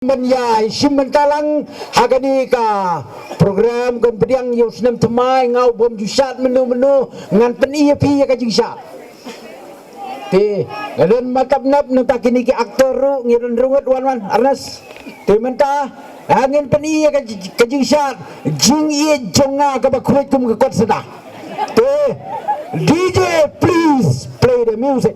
Menyai simentalang hagani ka program kompediang yusnem temai ngau bom jusat menu ngan peni pi ka jingsa ti dan matap nap nang takini ki aktor ru ngiron rungut wan arnas ti menta angin peni ka jingsa jing ye jonga ka bakuit kum ka kot sada ti DJ please play the music.